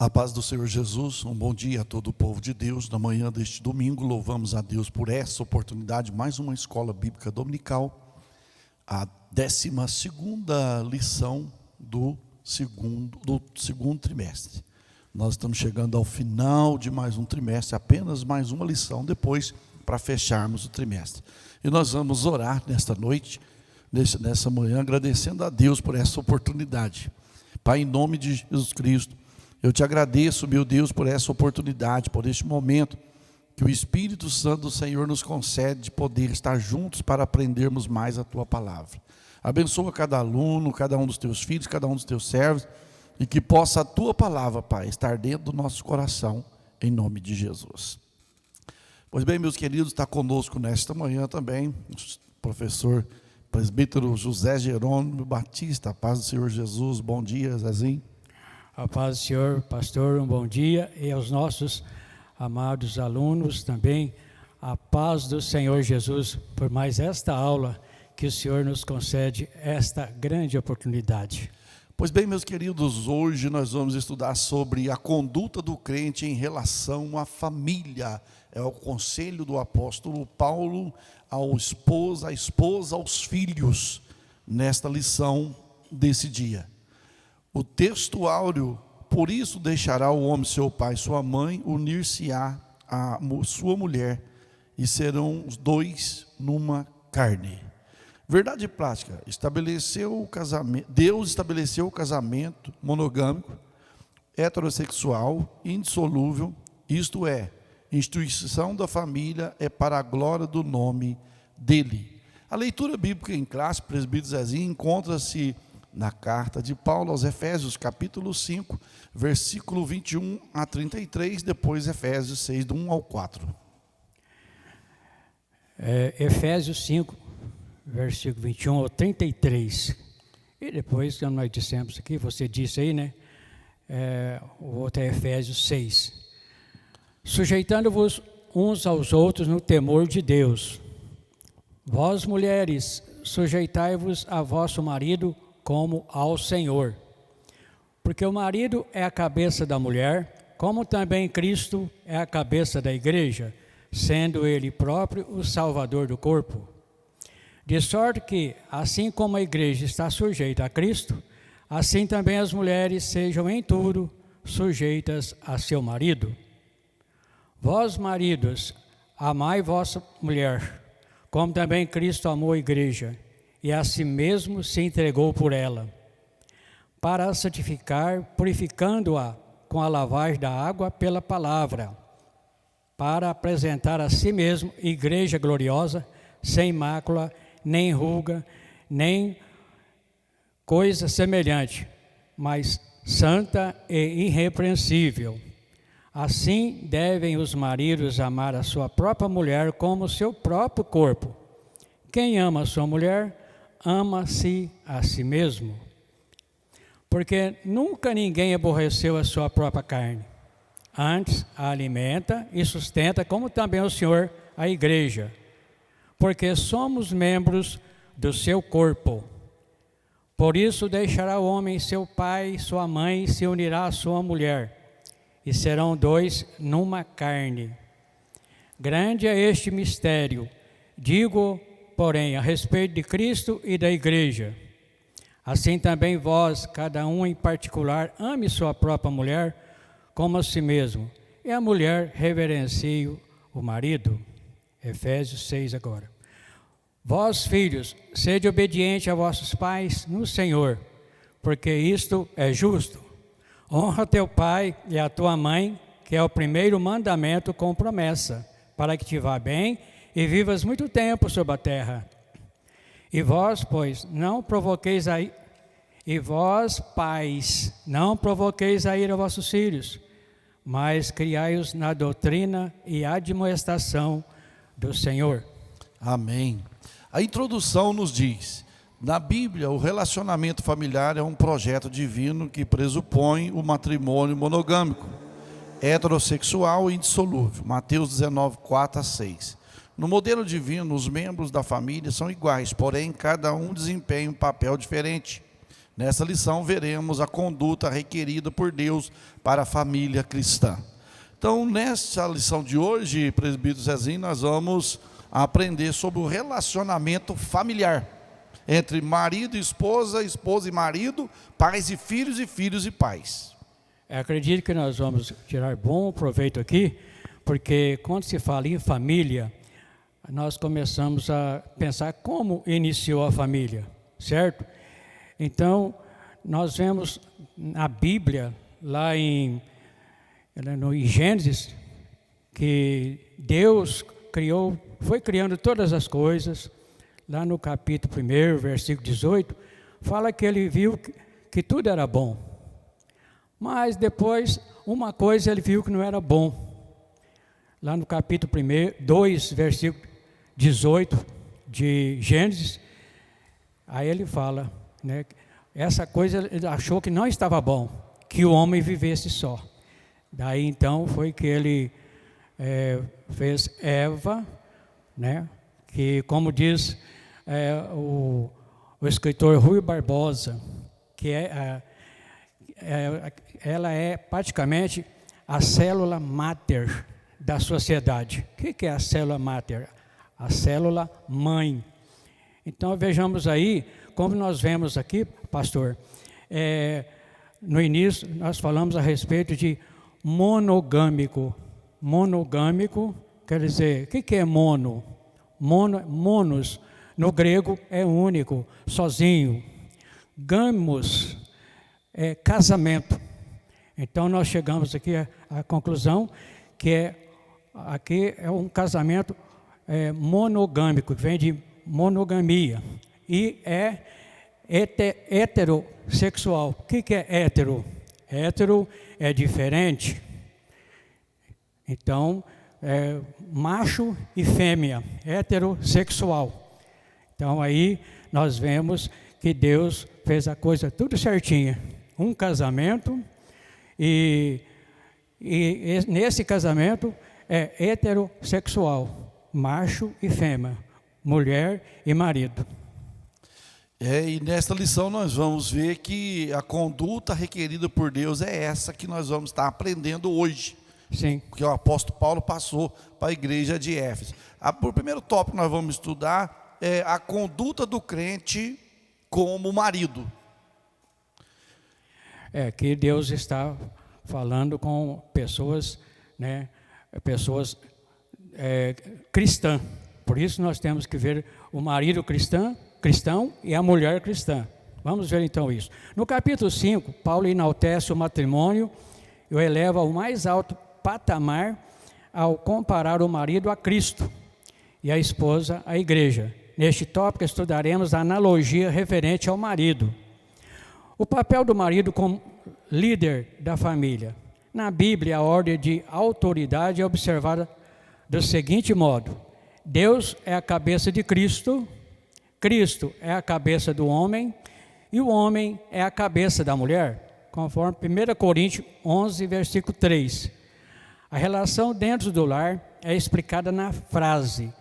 A paz do Senhor Jesus, um bom dia a todo o povo de Deus. Na manhã deste domingo, louvamos a Deus por essa oportunidade, mais uma escola bíblica dominical, a 12ª lição do segundo trimestre. Nós estamos chegando ao final de mais um trimestre, apenas mais uma lição depois para fecharmos o trimestre. E nós vamos orar nesta noite, nessa manhã, agradecendo a Deus por essa oportunidade. Pai, em nome de Jesus Cristo, eu te agradeço, meu Deus, por essa oportunidade, por este momento que o Espírito Santo do Senhor nos concede de poder estar juntos para aprendermos mais a Tua Palavra. Abençoa cada aluno, cada um dos Teus filhos, cada um dos Teus servos, e que possa a Tua Palavra, Pai, estar dentro do nosso coração, em nome de Jesus. Pois bem, meus queridos, está conosco nesta manhã também o professor presbítero José Jerônimo Batista. A paz do Senhor Jesus, bom dia, Zezinho. A paz do Senhor, pastor, um bom dia, e aos nossos amados alunos também, a paz do Senhor Jesus, por mais esta aula que o Senhor nos concede, esta grande oportunidade. Pois bem, meus queridos, hoje nós vamos estudar sobre a conduta do crente em relação à família. É o conselho do apóstolo Paulo à esposa, aos filhos, nesta lição desse dia. O texto áureo: por isso deixará o homem seu pai e sua mãe, unir-se-á a sua mulher, e serão os dois numa carne. Verdade prática: Deus estabeleceu o casamento monogâmico, heterossexual, indissolúvel, isto é, instituição da família é para a glória do nome dele. A leitura bíblica em classe, presbítero Zezinho, encontra-se na carta de Paulo aos Efésios, capítulo 5, versículo 21 a 33, depois Efésios 6, do 1 ao 4. Efésios 5, versículo 21 ao 33. E depois, como nós dissemos aqui, você disse aí, né? O outro é Efésios 6. Sujeitando-vos uns aos outros no temor de Deus. Vós, mulheres, sujeitai-vos a vosso marido como ao Senhor. Porque o marido é a cabeça da mulher, como também Cristo é a cabeça da igreja, sendo ele próprio o Salvador do corpo. De sorte que, assim como a igreja está sujeita a Cristo, assim também as mulheres sejam em tudo sujeitas a seu marido. Vós, maridos, amai vossa mulher, como também Cristo amou a igreja, e a si mesmo se entregou por ela, para a santificar, purificando-a com a lavagem da água pela palavra, para apresentar a si mesmo igreja gloriosa, sem mácula, nem ruga, nem coisa semelhante, mas santa e irrepreensível. Assim devem os maridos amar a sua própria mulher como o seu próprio corpo. Quem ama a sua mulher, ama-se a si mesmo. Porque nunca ninguém aborreceu a sua própria carne. Antes a alimenta e sustenta, como também o Senhor a igreja. Porque somos membros do seu corpo. Por isso deixará o homem seu pai e sua mãe, e se unirá à sua mulher, e serão dois numa carne. Grande é este mistério, digo, porém, a respeito de Cristo e da igreja. Assim também vós, cada um em particular, ame sua própria mulher como a si mesmo, e a mulher reverencie o marido. Efésios 6 agora. Vós, filhos, sede obedientes a vossos pais no Senhor, porque isto é justo. Honra teu pai e a tua mãe, que é o primeiro mandamento com promessa, para que te vá bem e vivas muito tempo sobre a terra. E vós, pois, pais, não provoqueis a ira a vossos filhos, mas criai-os na doutrina e admoestação do Senhor. Amém. A introdução nos diz: na Bíblia, o relacionamento familiar é um projeto divino que pressupõe o matrimônio monogâmico, heterossexual e indissolúvel. Mateus 19, 4 a 6. No modelo divino, os membros da família são iguais, porém cada um desempenha um papel diferente. Nessa lição veremos a conduta requerida por Deus para a família cristã. Então, nessa lição de hoje, presbítero Zezinho, nós vamos aprender sobre o relacionamento familiar entre marido e esposa e marido, pais e filhos e pais. Acredito que nós vamos tirar bom proveito aqui, porque quando se fala em família, nós começamos a pensar como iniciou a família, certo? Então, nós vemos na Bíblia, lá em Gênesis, que Deus foi criando todas as coisas. Lá no capítulo 1, versículo 18, fala que ele viu que tudo era bom. Mas depois, uma coisa ele viu que não era bom. Lá no capítulo 2, versículo 18 de Gênesis, aí ele fala, né, essa coisa ele achou que não estava bom, que o homem vivesse só. Daí então foi que ele fez Eva, né, que como diz o escritor Rui Barbosa, que ela é praticamente a célula máter da sociedade. O que é a célula máter? A célula mãe. Então vejamos aí, como nós vemos aqui, pastor, no início nós falamos a respeito de monogâmico. Monogâmico quer dizer, o que é mono? Monos, no grego é único, sozinho. Gamos é casamento. Então nós chegamos aqui à conclusão que aqui é um casamento monogâmico, que vem de monogamia, e é heterossexual. O que é hétero? Hétero é diferente. Então, macho e fêmea, heterossexual. Então aí nós vemos que Deus fez a coisa tudo certinha. Um casamento e nesse casamento é heterossexual. Macho e fêmea, mulher e marido. E nesta lição nós vamos ver que a conduta requerida por Deus é essa que nós vamos estar aprendendo hoje. Sim. Que o apóstolo Paulo passou para a igreja de Éfeso. O primeiro tópico que nós vamos estudar é a conduta do crente como marido. Que Deus está falando com pessoas, né, pessoas cristã. Por isso nós temos que ver o marido cristão e a mulher cristã. Vamos ver então isso. No capítulo 5, Paulo enaltece o matrimônio e o eleva ao mais alto patamar ao comparar o marido a Cristo e a esposa à igreja. Neste tópico estudaremos a analogia referente ao marido. O papel do marido como líder da família. Na Bíblia, a ordem de autoridade é observada do seguinte modo: Deus é a cabeça de Cristo, Cristo é a cabeça do homem e o homem é a cabeça da mulher, conforme 1 Coríntios 11, versículo 3. A relação dentro do lar é explicada na frase: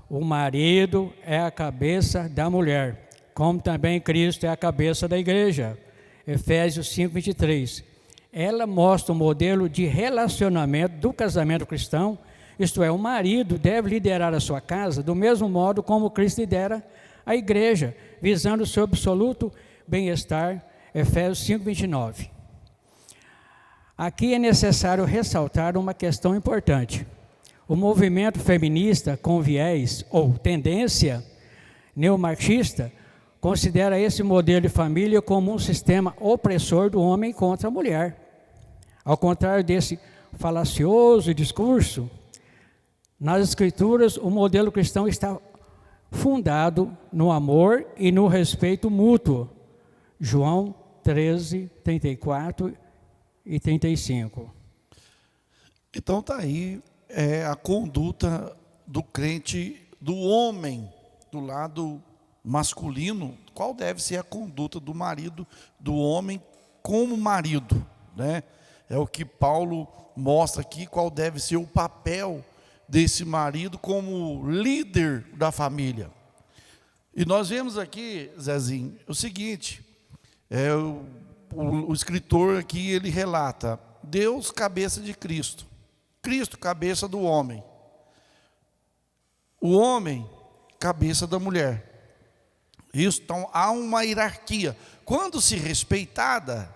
o marido é a cabeça da mulher, como também Cristo é a cabeça da igreja. Efésios 5, 23. Ela mostra o modelo de relacionamento do casamento cristão, isto é, o marido deve liderar a sua casa do mesmo modo como Cristo lidera a igreja, visando o seu absoluto bem-estar. Efésios 5, 29. Aqui é necessário ressaltar uma questão importante. O movimento feminista com viés ou tendência neomarxista considera esse modelo de família como um sistema opressor do homem contra a mulher. Ao contrário desse falacioso discurso, nas Escrituras o modelo cristão está fundado no amor e no respeito mútuo. João 13, 34 e 35. Então está aí a conduta do crente, do homem, do lado masculino. Qual deve ser a conduta do marido, do homem como marido, né? É o que Paulo mostra aqui, qual deve ser o papel desse marido como líder da família. E nós vemos aqui, Zezinho, o seguinte: O escritor aqui, ele relata: Deus, cabeça de Cristo. Cristo, cabeça do homem. O homem, cabeça da mulher. Isso, então há uma hierarquia. Quando se respeitada,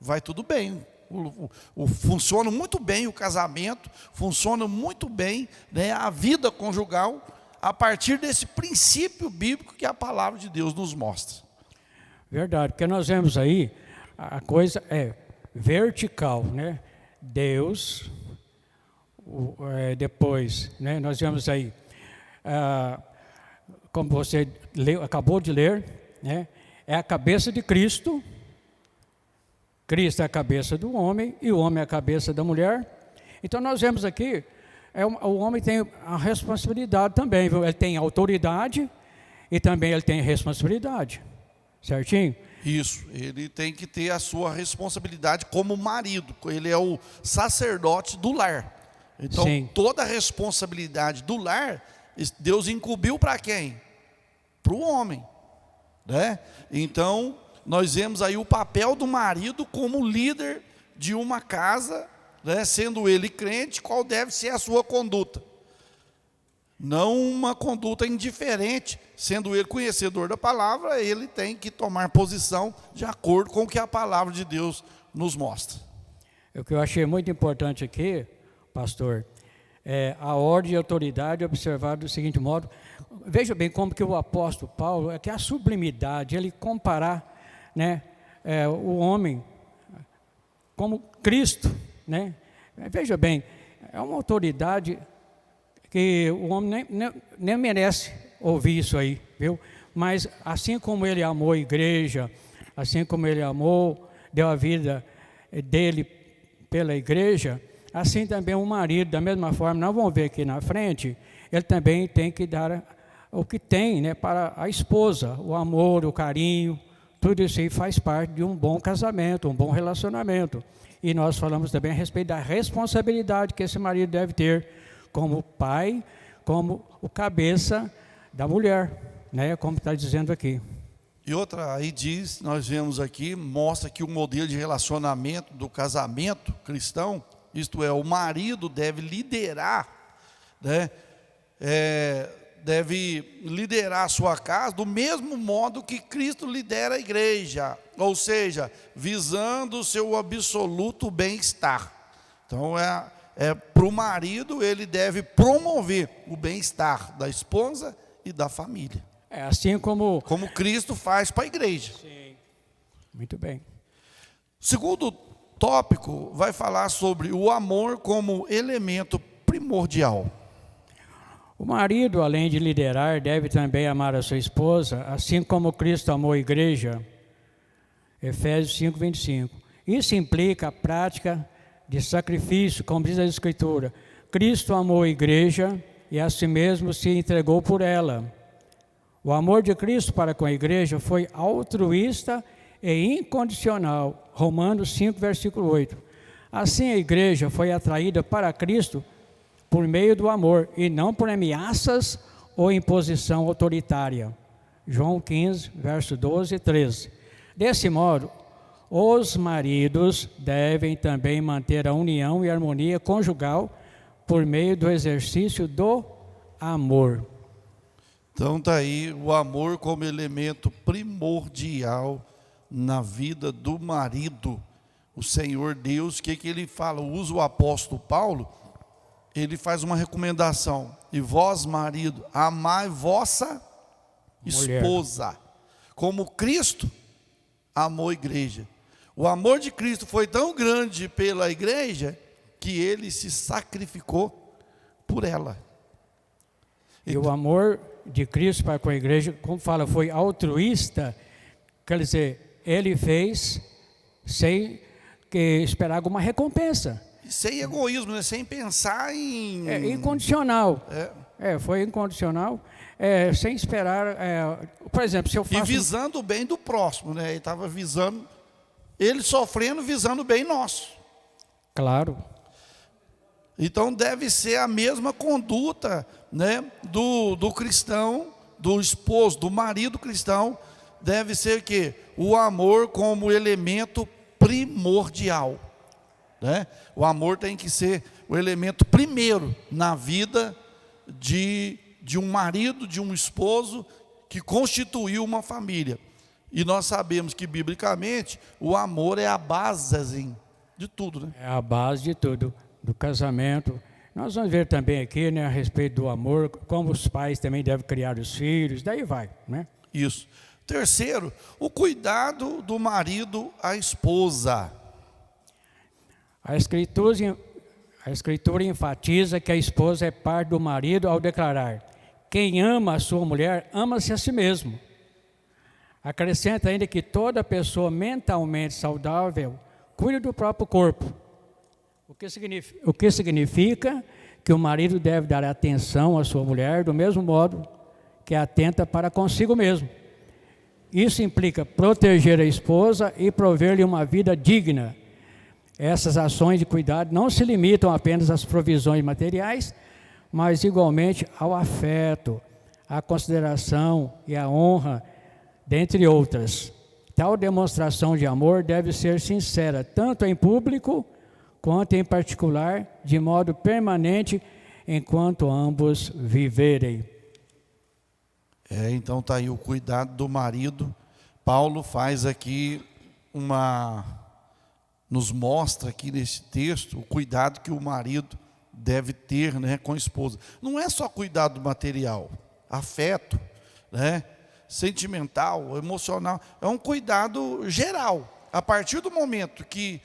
vai tudo bem. Funciona muito bem o casamento, funciona muito bem, né, a vida conjugal, a partir desse princípio bíblico que a palavra de Deus nos mostra. Verdade, porque nós vemos aí, a coisa é vertical, né? Deus, depois, né, nós vemos aí, como você acabou de ler, né, é a cabeça de Cristo. Cristo é a cabeça do homem e o homem é a cabeça da mulher. Então nós vemos aqui, o homem tem a responsabilidade também, viu? Ele tem autoridade e também ele tem responsabilidade, certinho? Isso, ele tem que ter a sua responsabilidade como marido, ele é o sacerdote do lar. Então Sim. Toda a responsabilidade do lar, Deus incumbiu para quem? Para o homem, né? Então nós vemos aí o papel do marido como líder de uma casa, né, sendo ele crente, qual deve ser a sua conduta. Não uma conduta indiferente, sendo ele conhecedor da palavra, ele tem que tomar posição de acordo com o que a palavra de Deus nos mostra. O que eu achei muito importante aqui, pastor, é a ordem e autoridade observada do seguinte modo. Veja bem como que o apóstolo Paulo, é que a sublimidade, ele comparar, né, o homem como Cristo, né? Veja bem, é uma autoridade que o homem nem merece ouvir isso aí, viu? Mas assim como ele amou a igreja, assim como ele amou, deu a vida dele pela igreja, assim também o marido, da mesma forma, nós vamos ver aqui na frente, ele também tem que dar o que tem, né, para a esposa, o amor, o carinho. Tudo isso aí faz parte de um bom casamento, um bom relacionamento. E nós falamos também a respeito da responsabilidade que esse marido deve ter como pai, como o cabeça da mulher, né? Como está dizendo aqui. E outra, aí diz, nós vemos aqui, mostra que o modelo de relacionamento do casamento cristão, isto é, o marido deve liderar, né? Deve liderar a sua casa do mesmo modo que Cristo lidera a igreja, ou seja, visando o seu absoluto bem-estar. Então para o marido, ele deve promover o bem-estar da esposa e da família. Assim como Cristo faz para a igreja. Sim. Muito bem. O segundo tópico vai falar sobre o amor como elemento primordial. O marido, além de liderar, deve também amar a sua esposa, assim como Cristo amou a igreja. Efésios 5:25. Isso implica a prática de sacrifício, como diz a Escritura. Cristo amou a igreja e a si mesmo se entregou por ela. O amor de Cristo para com a igreja foi altruísta e incondicional. Romanos 5, versículo 8. Assim a igreja foi atraída para Cristo por meio do amor e não por ameaças ou imposição autoritária. João 15, verso 12 e 13. Desse modo, os maridos devem também manter a união e harmonia conjugal por meio do exercício do amor. Então está aí o amor como elemento primordial na vida do marido. O Senhor Deus, o que ele fala? Usa o apóstolo Paulo, ele faz uma recomendação. E vós, marido, amai vossa esposa, como Cristo amou a igreja. O amor de Cristo foi tão grande pela igreja que ele se sacrificou por ela. E o amor de Cristo para com a igreja, como fala, foi altruísta, quer dizer, ele fez sem esperar alguma recompensa. Sem egoísmo, né? Sem pensar em... incondicional. Foi incondicional, sem esperar... por exemplo, se eu faço... E visando o bem do próximo, né? Ele estava visando... Ele sofrendo, visando o bem nosso. Claro. Então deve ser a mesma conduta, né, do cristão, do esposo, do marido cristão, deve ser que o amor como elemento primordial, né? O amor tem que ser o elemento primeiro na vida de um marido, de um esposo que constituiu uma família. E nós sabemos que, biblicamente, o amor é a base de tudo, né? É a base de tudo, do casamento. Nós vamos ver também aqui, né, a respeito do amor, como os pais também devem criar os filhos, daí vai, né? Isso. Terceiro, o cuidado do marido à esposa. A Escritura enfatiza que a esposa é parte do marido ao declarar: quem ama a sua mulher, ama-se a si mesmo. Acrescenta ainda que toda pessoa mentalmente saudável cuida do próprio corpo. O que significa que o marido deve dar atenção à sua mulher do mesmo modo que atenta para consigo mesmo. Isso implica proteger a esposa e prover-lhe uma vida digna. Essas ações de cuidado não se limitam apenas às provisões materiais, mas igualmente ao afeto, à consideração e à honra, dentre outras. Tal demonstração de amor deve ser sincera, tanto em público quanto em particular, de modo permanente, enquanto ambos viverem. Então está aí o cuidado do marido. Paulo faz aqui nos mostra aqui nesse texto o cuidado que o marido deve ter, né, com a esposa. Não é só cuidado material, afeto, né, sentimental, emocional, é um cuidado geral. A partir do momento que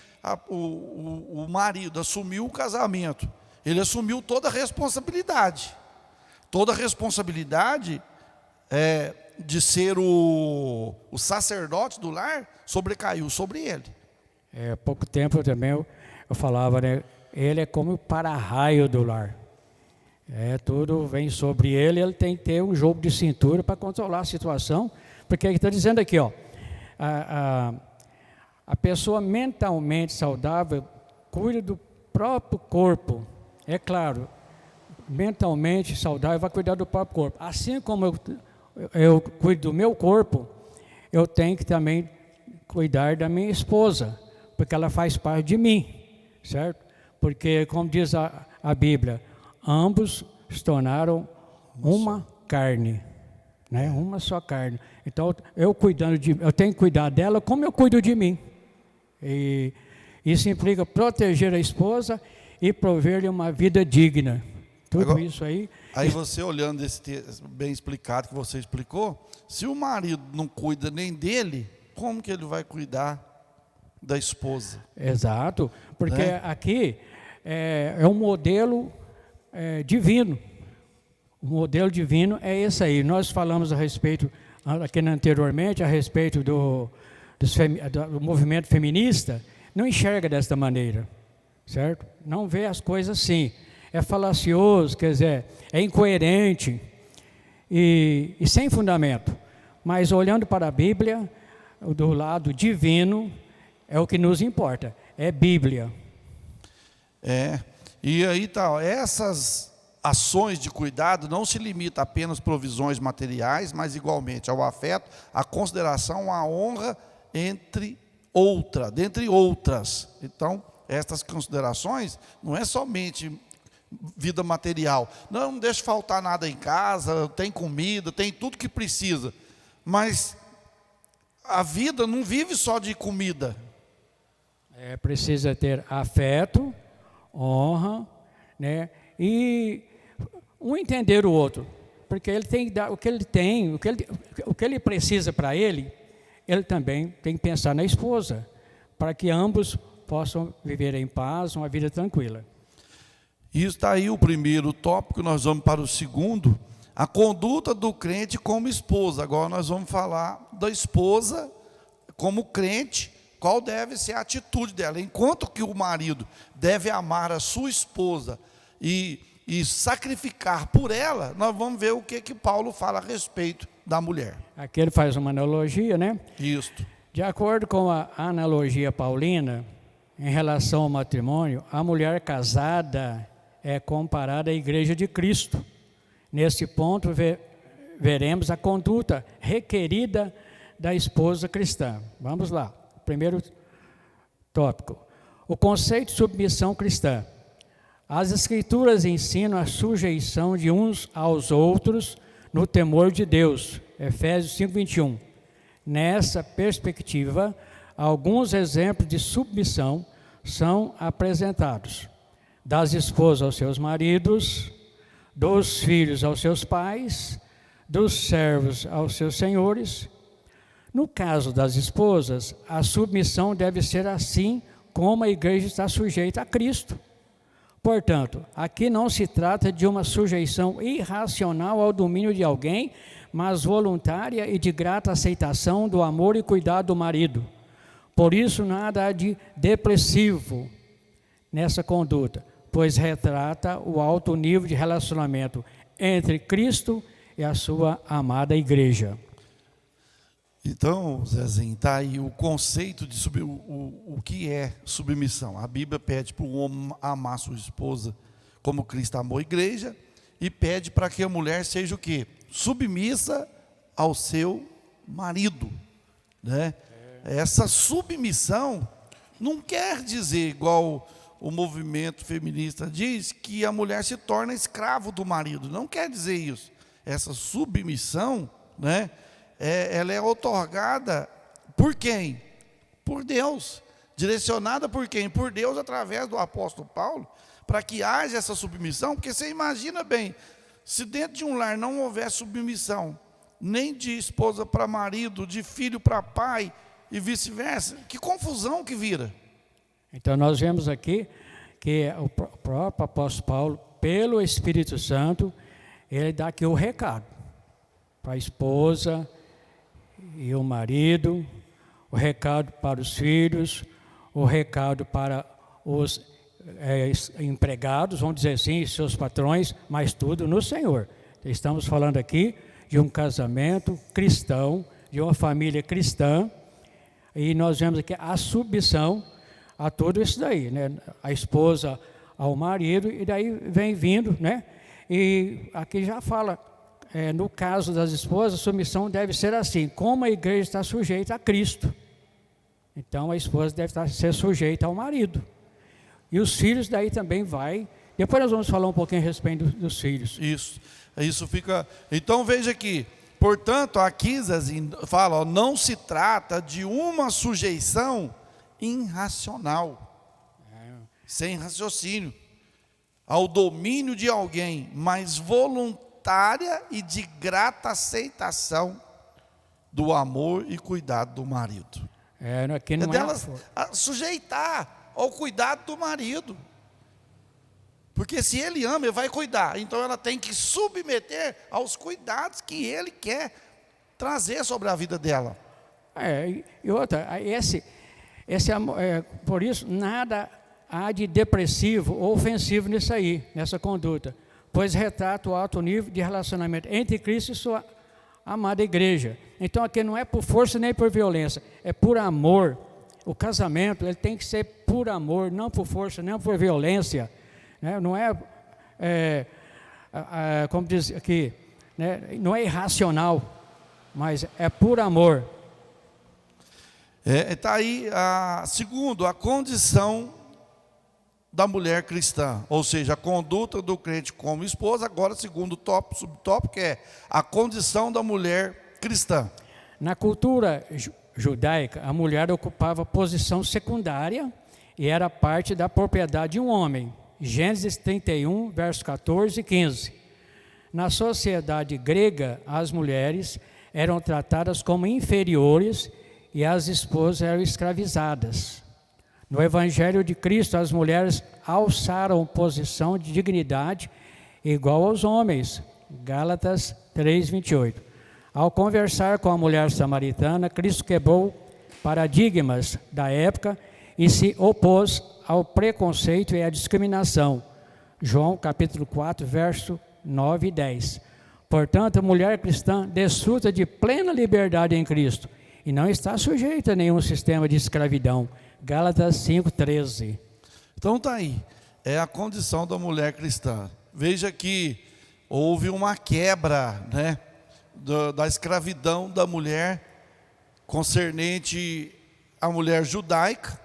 o marido assumiu o casamento, ele assumiu toda a responsabilidade. Toda a responsabilidade de ser o sacerdote do lar sobrecaiu sobre ele. Há pouco tempo também eu falava, né? Ele é como o para-raio do lar. Tudo vem sobre ele, ele tem que ter um jogo de cintura para controlar a situação, porque ele está dizendo aqui, ó, a pessoa mentalmente saudável cuida do próprio corpo. É claro, mentalmente saudável vai cuidar do próprio corpo. Assim como eu cuido do meu corpo, eu tenho que também cuidar da minha esposa, porque ela faz parte de mim, certo? Porque, como diz a Bíblia, ambos se tornaram uma carne, né? Uma só carne. Então, eu tenho que cuidar dela como eu cuido de mim. E isso implica proteger a esposa e prover-lhe uma vida digna. Tudo agora, isso aí. Aí você olhando esse texto bem explicado que você explicou, se o marido não cuida nem dele, como que ele vai cuidar da esposa? Exato, porque aqui é um modelo divino. O modelo divino é esse aí. Nós falamos a respeito, aqui anteriormente, a respeito do movimento feminista, não enxerga desta maneira, certo? Não vê as coisas assim. É falacioso, quer dizer, é incoerente e sem fundamento. Mas olhando para a Bíblia, do lado divino, é o que nos importa, é Bíblia. E aí tá, essas ações de cuidado não se limitam apenas a provisões materiais, mas igualmente ao afeto, à consideração, à honra, dentre outras. Então, estas considerações não é somente vida material. Não deixa faltar nada em casa, tem comida, tem tudo que precisa. Mas a vida não vive só de comida. Precisa ter afeto, honra, né? E um entender o outro. Porque ele tem que dar o que ele tem, o que ele precisa para ele também tem que pensar na esposa, para que ambos possam viver em paz, uma vida tranquila. E está aí o primeiro tópico, nós vamos para o segundo, a conduta do crente como esposa. Agora nós vamos falar da esposa como crente, qual deve ser a atitude dela. Enquanto que o marido deve amar a sua esposa e sacrificar por ela, nós vamos ver o que Paulo fala a respeito da mulher. Aqui ele faz uma analogia, né? Isto. De acordo com a analogia paulina, em relação ao matrimônio, a mulher casada é comparada à igreja de Cristo. Nesse ponto, veremos a conduta requerida da esposa cristã. Vamos lá, primeiro tópico. O conceito de submissão cristã. As Escrituras ensinam a sujeição de uns aos outros no temor de Deus. Efésios 5:21. Nessa perspectiva, alguns exemplos de submissão são apresentados: das esposas aos seus maridos, dos filhos aos seus pais, dos servos aos seus senhores. No caso das esposas, a submissão deve ser assim como a igreja está sujeita a Cristo. Portanto, aqui não se trata de uma sujeição irracional ao domínio de alguém, mas voluntária e de grata aceitação do amor e cuidado do marido. Por isso, nada há de depressivo nessa conduta, pois retrata o alto nível de relacionamento entre Cristo e a sua amada igreja. Então, Zezinho, está aí o conceito de o que é submissão. A Bíblia pede para o homem amar sua esposa como Cristo amou a igreja, e pede para que a mulher seja o quê? Submissa ao seu marido, né? Essa submissão não quer dizer, igual o movimento feminista diz, que a mulher se torna escravo do marido. Não quer dizer isso. Essa submissão, né, ela é outorgada por quem? Por Deus. Direcionada por quem? Por Deus, através do apóstolo Paulo, para que haja essa submissão. Porque você imagina bem, se dentro de um lar não houver submissão, nem de esposa para marido, de filho para pai e vice-versa, que confusão que vira. Então nós vemos aqui que o próprio apóstolo Paulo, pelo Espírito Santo, ele dá aqui o recado para a esposa e o marido, o recado para os filhos, o recado para os empregados, vamos dizer assim, seus patrões, mas tudo no Senhor. Estamos falando aqui de um casamento cristão, de uma família cristã, e nós vemos aqui a submissão a tudo isso daí, né? A esposa ao marido, e daí vem vindo, né? E aqui já fala, no caso das esposas, a submissão deve ser assim, como a igreja está sujeita a Cristo. Então a esposa deve ser sujeita ao marido. E os filhos daí também vai. Depois nós vamos falar um pouquinho a respeito dos filhos. Isso fica. Então veja aqui, portanto, aqui Zezinho fala, ó, não se trata de uma sujeição irracional, sem raciocínio, ao domínio de alguém, mas voluntária e de grata aceitação do amor e cuidado do marido. Aqui não delas sujeitar ao cuidado do marido. Porque se ele ama, ele vai cuidar. Então ela tem que submeter aos cuidados que ele quer trazer sobre a vida dela. E outra, esse amor, por isso, nada há de depressivo ou ofensivo nisso aí, nessa conduta, pois retrata o alto nível de relacionamento entre Cristo e sua amada igreja. Então aqui não é por força nem por violência, é por amor. O casamento, ele tem que ser por amor, não por força, nem por violência, né? Não como diz aqui, né? Não é irracional, mas é por amor. Está aí, segundo, a condição da mulher cristã, ou seja, a conduta do crente como esposa. Agora, segundo subtópico, é a condição da mulher cristã. Na cultura judaica, a mulher ocupava posição secundária e era parte da propriedade de um homem. Gênesis 31, versos 14 e 15. Na sociedade grega, as mulheres eram tratadas como inferiores e as esposas eram escravizadas. No Evangelho de Cristo, as mulheres alçaram posição de dignidade igual aos homens. Gálatas 3, 28. Ao conversar com a mulher samaritana, Cristo quebrou paradigmas da época e se opôs ao preconceito e à discriminação. João capítulo 4, verso 9 e 10. Portanto, a mulher cristã desfruta de plena liberdade em Cristo e não está sujeita a nenhum sistema de escravidão. Gálatas 5:13. Então está aí, é a condição da mulher cristã. Veja que houve uma quebra, né, da escravidão da mulher concernente à mulher judaica,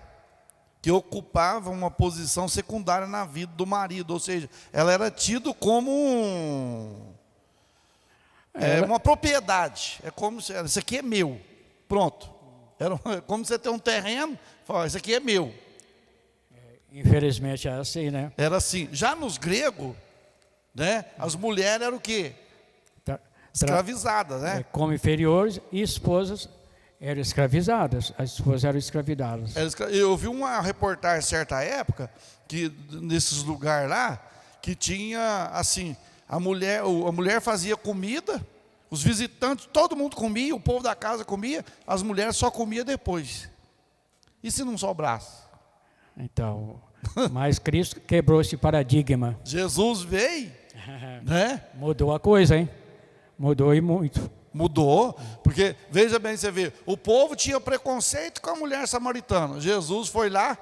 que ocupava uma posição secundária na vida do marido, ou seja, ela era tida como uma propriedade. É como se isso aqui é meu, pronto. Era como você tem um terreno, fala, isso aqui é meu. Infelizmente é assim, né? Era assim. Já nos gregos, né, as mulheres eram o quê? Escravizadas, né? Como inferiores, e esposas eram escravizadas. As esposas eram escravizadas. Eu vi uma reportagem certa época, que nesses lugares lá, que tinha assim, a mulher fazia comida, os visitantes, todo mundo comia, o povo da casa comia, as mulheres só comiam depois. E se não sobrasse? Então, mas Cristo quebrou esse paradigma. Jesus veio, né? Mudou a coisa, hein? Mudou e muito. Mudou, porque, veja bem, você vê, o povo tinha preconceito com a mulher samaritana. Jesus foi lá.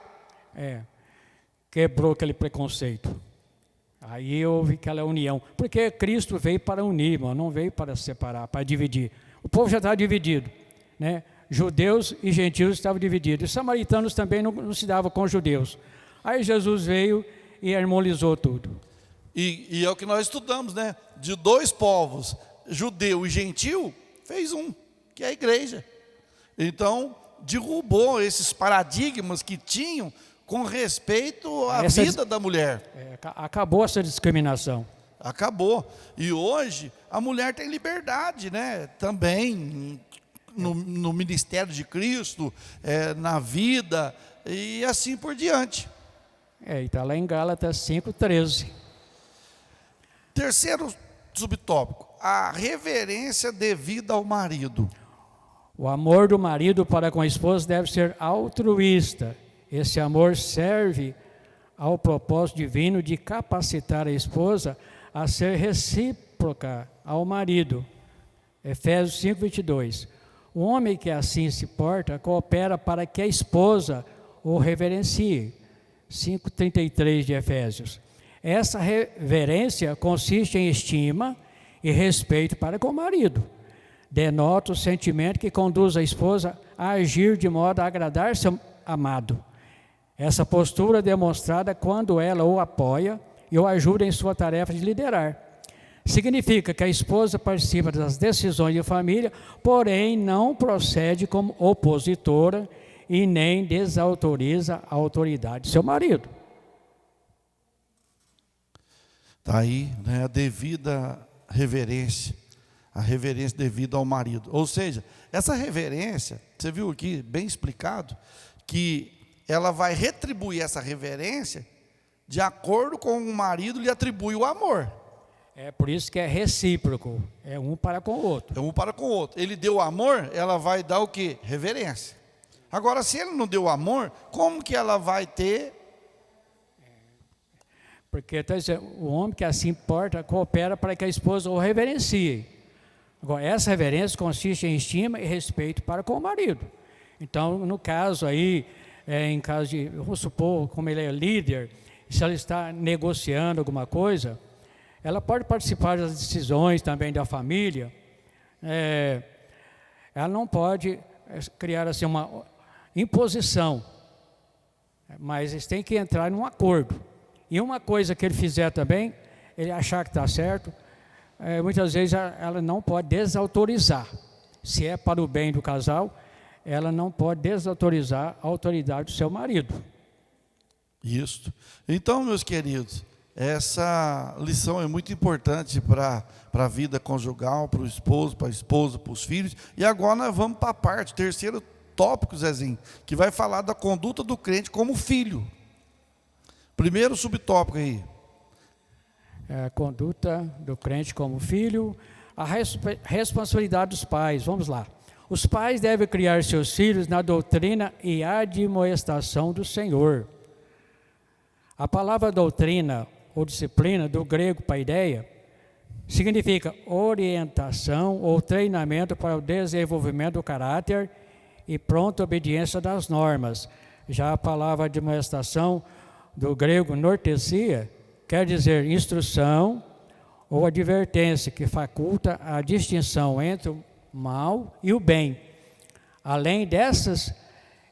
Quebrou aquele preconceito. Aí houve aquela união. Porque Cristo veio para unir, irmão, não veio para separar, para dividir. O povo já estava dividido, né? Judeus e gentios estavam divididos. Os samaritanos também não se davam com os judeus. Aí Jesus veio e harmonizou tudo. E é o que nós estudamos, né? De dois povos, judeu e gentil, fez um, que é a igreja. Então, derrubou esses paradigmas que tinham com respeito à vida da mulher. Acabou essa discriminação. Acabou. E hoje, a mulher tem liberdade, né? Também, no ministério de Cristo, na vida, e assim por diante. E está lá em Gálatas 5:13. Terceiro subtópico, a reverência devida ao marido. O amor do marido para com a esposa deve ser altruísta. Esse amor serve ao propósito divino de capacitar a esposa a ser recíproca ao marido. Efésios 5:22. O homem que assim se porta coopera para que a esposa o reverencie. 5:33 de Efésios. Essa reverência consiste em estima e respeito para com o marido. Denota o sentimento que conduz a esposa a agir de modo a agradar seu amado. Essa postura é demonstrada quando ela o apoia e o ajuda em sua tarefa de liderar. Significa que a esposa participa das decisões de família, porém não procede como opositora e nem desautoriza a autoridade de seu marido. Está aí, né, a devida reverência, a reverência devida ao marido. Ou seja, essa reverência, você viu aqui bem explicado, que ela vai retribuir essa reverência de acordo com o marido lhe atribui o amor. É por isso que é recíproco, é um para com o outro. É um para com o outro. Ele deu amor, ela vai dar o quê? Reverência. Agora, se ele não deu amor, como que ela vai ter? Porque tá dizendo, o homem que assim porta, coopera para que a esposa o reverencie. Agora, essa reverência consiste em estima e respeito para com o marido. Então, no caso aí, em caso de, vamos supor, como ele é líder, se ela está negociando alguma coisa, ela pode participar das decisões também da família. Ela não pode criar assim uma imposição, mas eles têm que entrar num acordo. E uma coisa que ele fizer também, ele achar que está certo, muitas vezes ela não pode desautorizar. Se é para o bem do casal, ela não pode desautorizar a autoridade do seu marido. Isso. Então, meus queridos, essa lição é muito importante para a vida conjugal, para o esposo, para a esposa, para os filhos. E agora nós vamos para a parte, terceiro tópico, Zezinho, que vai falar da conduta do crente como filho. Primeiro subtópico aí. A conduta do crente como filho, a responsabilidade dos pais. Vamos lá. Os pais devem criar seus filhos na doutrina e admoestação do Senhor. A palavra doutrina ou disciplina, do grego paideia, significa orientação ou treinamento para o desenvolvimento do caráter e pronta obediência das normas. Já a palavra admoestação, do grego nortesia, quer dizer instrução ou advertência, que faculta a distinção entre o mal e o bem. Além dessas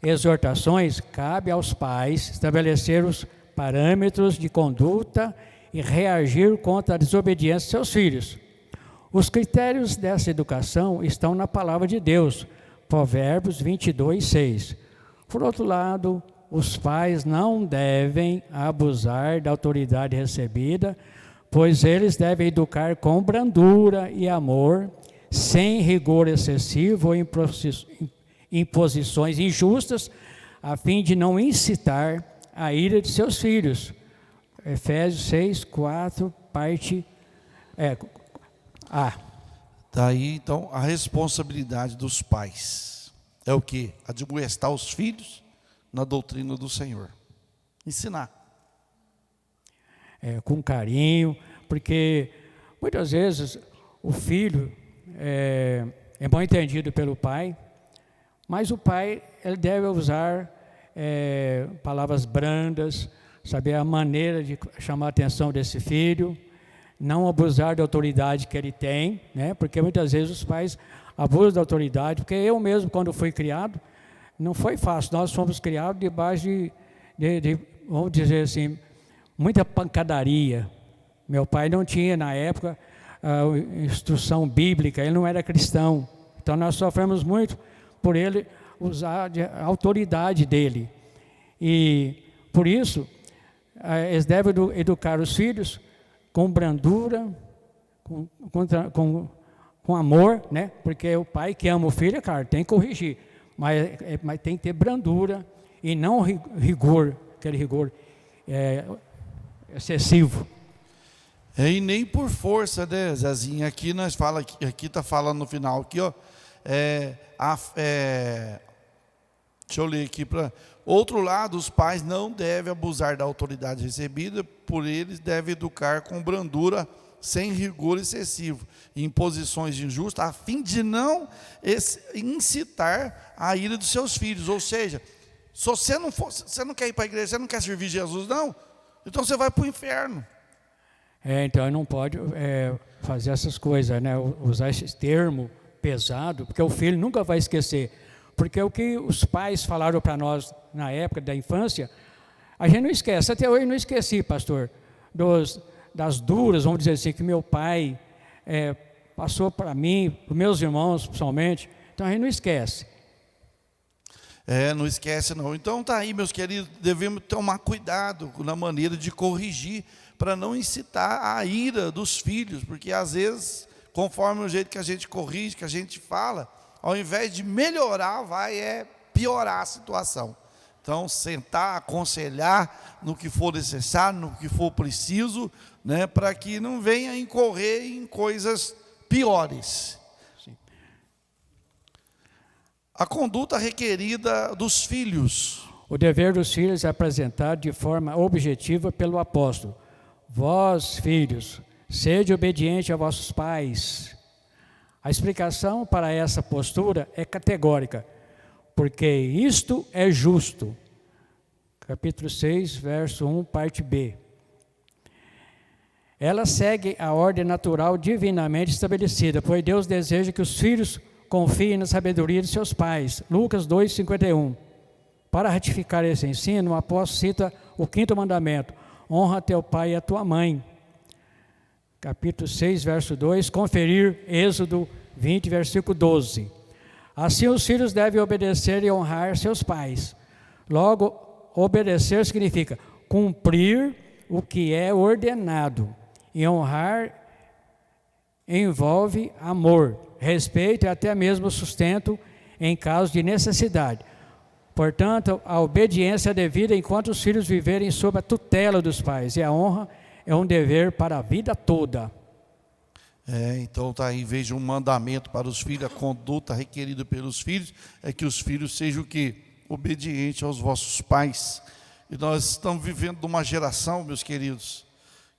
exortações, cabe aos pais estabelecer os parâmetros de conduta e reagir contra a desobediência de seus filhos. Os critérios dessa educação estão na palavra de Deus, Provérbios 22, 6. Por outro lado, os pais não devem abusar da autoridade recebida, pois eles devem educar com brandura e amor, sem rigor excessivo ou imposições injustas, a fim de não incitar a ira de seus filhos. Efésios 6, 4, parte A. Daí, então, a responsabilidade dos pais é o quê? Admoestar os filhos na doutrina do Senhor. Ensinar. Com carinho, porque muitas vezes o filho é mal entendido pelo pai, mas o pai ele deve usar palavras brandas, saber a maneira de chamar a atenção desse filho, não abusar da autoridade que ele tem, né? Porque muitas vezes os pais abusam da autoridade, porque eu mesmo, quando fui criado, não foi fácil, nós fomos criados debaixo de vamos dizer assim, muita pancadaria. Meu pai não tinha, na época, instrução bíblica, ele não era cristão, então nós sofremos muito por ele usar a autoridade dele. E, por isso, eles devem educar os filhos com brandura, com amor, né? Porque o pai que ama o filho, cara, tem que corrigir, mas tem que ter brandura e não rigor, aquele rigor excessivo. E nem por força, né, Zezinho? Aqui nós fala, aqui está falando no final, aqui, ó, deixa eu ler aqui para outro lado, os pais não devem abusar da autoridade recebida, por eles devem educar com brandura, sem rigor excessivo, em posições injustas, a fim de não incitar a ira dos seus filhos. Ou seja, se você não quer ir para a igreja, você não quer servir Jesus, não, então você vai para o inferno. Então não pode fazer essas coisas, né? Usar esse termo pesado, porque o filho nunca vai esquecer. Porque o que os pais falaram para nós na época da infância, a gente não esquece. Até hoje eu não esqueci, pastor, das duras, vamos dizer assim, que meu pai passou para mim, para meus irmãos, principalmente. Então a gente não esquece. Não esquece não. Então tá aí, meus queridos, devemos tomar cuidado na maneira de corrigir, para não incitar a ira dos filhos, porque às vezes, conforme o jeito que a gente corrige, que a gente fala, ao invés de melhorar, vai piorar a situação. Então, sentar, aconselhar no que for necessário, no que for preciso, né, para que não venha incorrer em coisas piores. Sim. A conduta requerida dos filhos. O dever dos filhos é apresentado de forma objetiva pelo apóstolo. Vós, filhos, sede obediente a vossos pais. A explicação para essa postura é categórica, porque isto é justo. Capítulo 6, verso 1, parte B. Ela segue a ordem natural divinamente estabelecida, pois Deus deseja que os filhos confiem na sabedoria de seus pais. Lucas 2, 51. Para ratificar esse ensino, o apóstolo cita o 5º mandamento: honra teu pai e a tua mãe. Capítulo 6, verso 2, conferir Êxodo 20, versículo 12. Assim os filhos devem obedecer e honrar seus pais. Logo, obedecer significa cumprir o que é ordenado. E honrar envolve amor, respeito e até mesmo sustento em caso de necessidade. Portanto, a obediência é devida enquanto os filhos viverem sob a tutela dos pais, e a honra é um dever para a vida toda. Então está aí, veja um mandamento para os filhos, a conduta requerida pelos filhos é que os filhos sejam o quê? Obedientes aos vossos pais. E nós estamos vivendo numa geração, meus queridos,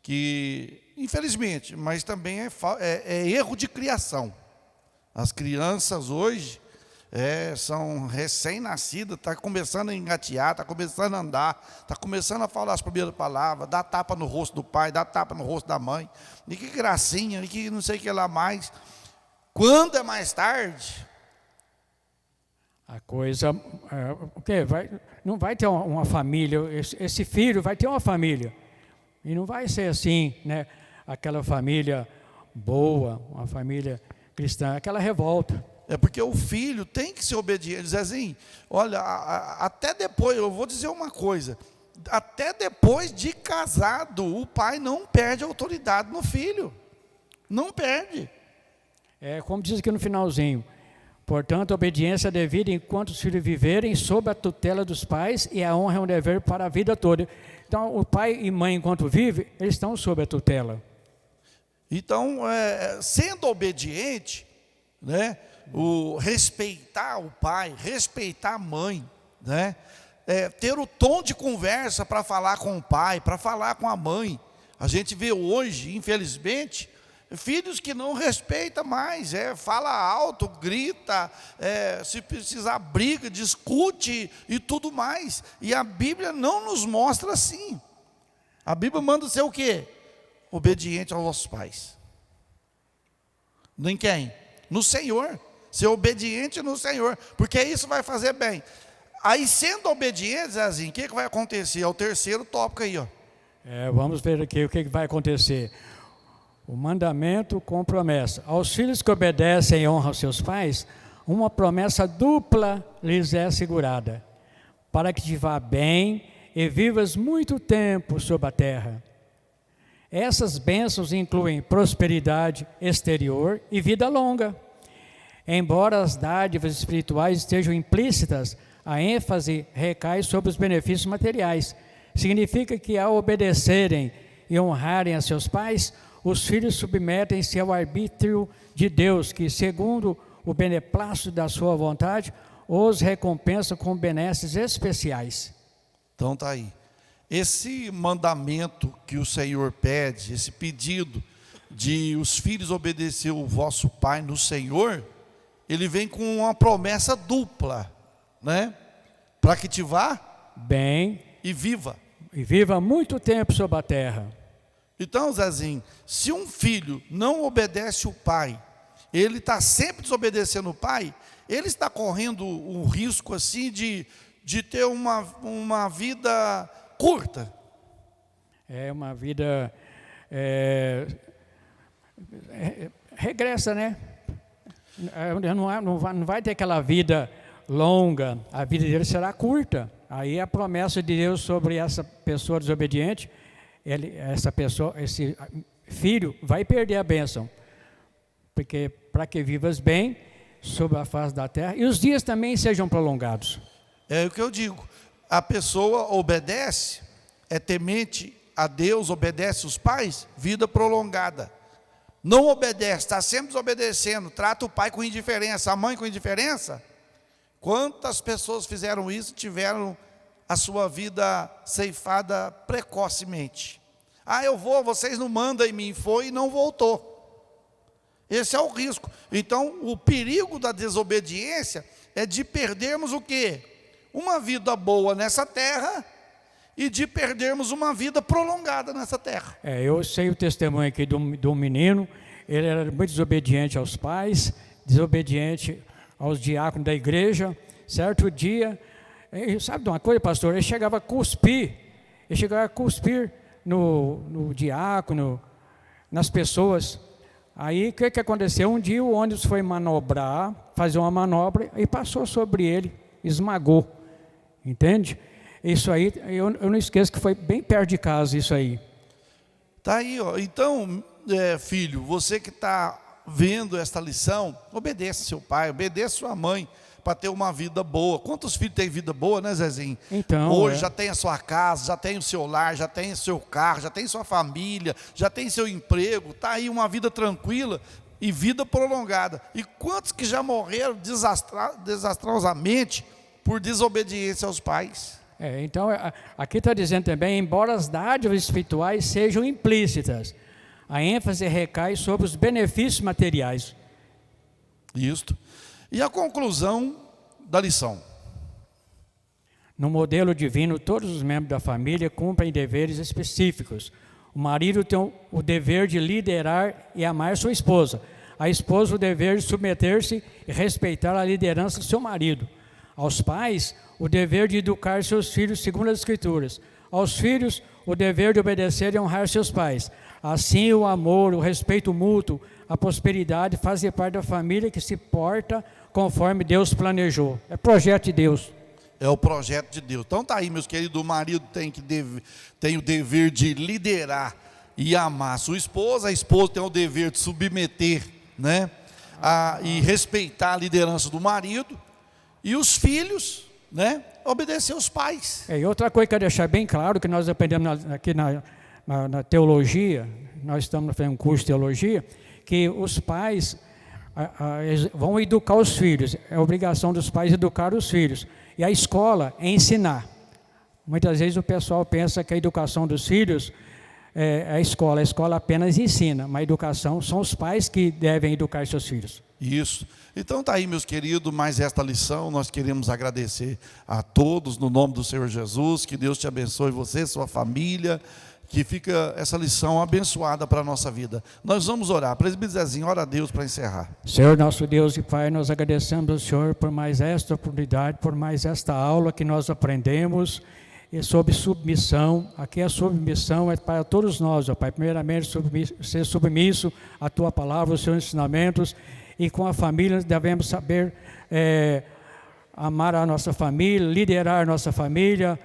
que infelizmente, mas também é erro de criação. As crianças hoje são recém-nascidas, está começando a engatear, está começando a andar, está começando a falar as primeiras palavras, dá tapa no rosto do pai, dá tapa no rosto da mãe, e que gracinha, e que não sei o que lá mais. Quando é mais tarde, A coisa, o quê? Não vai ter uma família, esse filho vai ter uma família. E não vai ser assim, né? Aquela família boa, uma família cristã, aquela revolta. É porque o filho tem que ser obediente. Zezinho, olha, até depois, eu vou dizer uma coisa. Até depois de casado, o pai não perde autoridade no filho. Não perde. É como diz aqui no finalzinho. Portanto, a obediência é devida enquanto os filhos viverem sob a tutela dos pais, e a honra é um dever para a vida toda. Então, o pai e mãe, enquanto vivem, eles estão sob a tutela. Então, sendo obediente, né, respeitar o pai, respeitar a mãe, né, ter o tom de conversa para falar com o pai, para falar com a mãe. A gente vê hoje, infelizmente, filhos que não respeitam mais, fala alto, grita, se precisar briga, discute e tudo mais. E a Bíblia não nos mostra assim. A Bíblia manda ser o quê? Obediente aos vossos pais. Em quem? No Senhor. Ser obediente no Senhor, porque isso vai fazer bem. Aí, sendo obediente, Zezinho, o que vai acontecer? É o terceiro tópico aí, ó. Vamos ver aqui o que vai acontecer. O mandamento com promessa. Aos filhos que obedecem e honram seus pais, uma promessa dupla lhes é assegurada, para que te vá bem e vivas muito tempo sobre a terra. Essas bênçãos incluem prosperidade exterior e vida longa. Embora as dádivas espirituais estejam implícitas, a ênfase recai sobre os benefícios materiais. Significa que, ao obedecerem e honrarem a seus pais, os filhos submetem-se ao arbítrio de Deus, que, segundo o beneplácito da sua vontade, os recompensa com benesses especiais. Então está aí. Esse mandamento que o Senhor pede, esse pedido de os filhos obedecer o vosso pai no Senhor, ele vem com uma promessa dupla, né? Para que te vá bem e viva. E viva muito tempo sobre a terra. Então, Zezinho, se um filho não obedece o pai, ele está sempre desobedecendo o pai, ele está correndo o risco assim de ter uma vida curta. Uma vida regressa, né? Não vai ter aquela vida longa, a vida dele será curta. Aí a promessa de Deus sobre essa pessoa desobediente, esse filho vai perder a bênção, porque para que vivas bem sobre a face da terra e os dias também sejam prolongados. É o que eu digo, a pessoa obedece, é temente a Deus, obedece os pais, vida prolongada. Não obedece, está sempre desobedecendo, trata o pai com indiferença, a mãe com indiferença. Quantas pessoas fizeram isso, tiveram a sua vida ceifada precocemente? Eu vou, vocês não mandam em mim, foi e não voltou. Esse é o risco. Então, o perigo da desobediência é de perdermos o quê? Uma vida boa nessa terra e de perdermos uma vida prolongada nessa terra. Eu sei o testemunho aqui de um menino, ele era muito desobediente aos pais, desobediente aos diáconos da igreja. Certo dia, sabe de uma coisa, pastor? Ele chegava a cuspir no diácono, nas pessoas. Aí o que aconteceu? Um dia o ônibus foi manobrar, fazer uma manobra e passou sobre ele, esmagou. Entende? Isso aí, eu não esqueço que foi bem perto de casa isso aí. Está aí, ó. Então, filho, você que está vendo esta lição, obedeça seu pai, obedeça sua mãe, para ter uma vida boa. Quantos filhos têm vida boa, né, Zezinho? Então, hoje já tem a sua casa, já tem o seu lar, já tem o seu carro, já tem sua família, já tem seu emprego, está aí uma vida tranquila e vida prolongada. E quantos que já morreram desastrosamente por desobediência aos pais? Então, aqui está dizendo também, embora as dádivas espirituais sejam implícitas, a ênfase recai sobre os benefícios materiais. Isto. E a conclusão da lição? No modelo divino, todos os membros da família cumprem deveres específicos. O marido tem o dever de liderar e amar sua esposa. A esposa o dever de submeter-se e respeitar a liderança do seu marido. Aos pais, o dever de educar seus filhos segundo as Escrituras. Aos filhos, o dever de obedecer e honrar seus pais. Assim, o amor, o respeito mútuo, a prosperidade fazem parte da família que se porta conforme Deus planejou. É projeto de Deus. É o projeto de Deus. Então tá aí, meus queridos, o marido tem o dever de liderar e amar a sua esposa. A esposa tem o dever de submeter, né, e respeitar a liderança do marido. E os filhos, né, obedecer aos pais. E outra coisa que eu quero deixar bem claro, que nós aprendemos aqui na teologia, nós estamos fazendo um curso de teologia, que os pais eles vão educar os filhos. É obrigação dos pais educar os filhos. E a escola é ensinar. Muitas vezes o pessoal pensa que a educação dos filhos é a escola apenas ensina, mas a educação são os pais que devem educar seus filhos. Isso. Então tá aí, meus queridos, mais esta lição. Nós queremos agradecer a todos no nome do Senhor Jesus. Que Deus te abençoe, você, sua família. Que fica essa lição abençoada para a nossa vida. Nós vamos orar. Presbítero Zezinho, ora a Deus para encerrar. Senhor, nosso Deus e Pai, nós agradecemos ao Senhor por mais esta oportunidade, por mais esta aula que nós aprendemos sobre submissão. Aqui a submissão é para todos nós, ó Pai. Primeiramente, ser submisso à Tua palavra, aos Seus ensinamentos. E com a família devemos saber amar a nossa família, liderar a nossa família.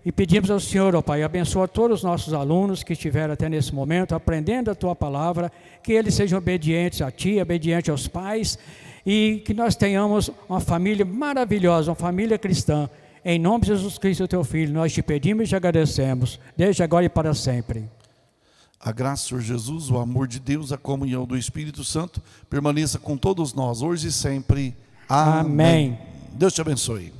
E pedimos ao Senhor, ó Pai, abençoa todos os nossos alunos que estiveram até nesse momento, aprendendo a Tua palavra, que eles sejam obedientes a Ti, obedientes aos pais, e que nós tenhamos uma família maravilhosa, uma família cristã. Em nome de Jesus Cristo, Teu Filho, nós te pedimos e te agradecemos, desde agora e para sempre. A graça do Senhor Jesus, o amor de Deus, a comunhão do Espírito Santo, permaneça com todos nós, hoje e sempre. Amém. Amém. Deus te abençoe.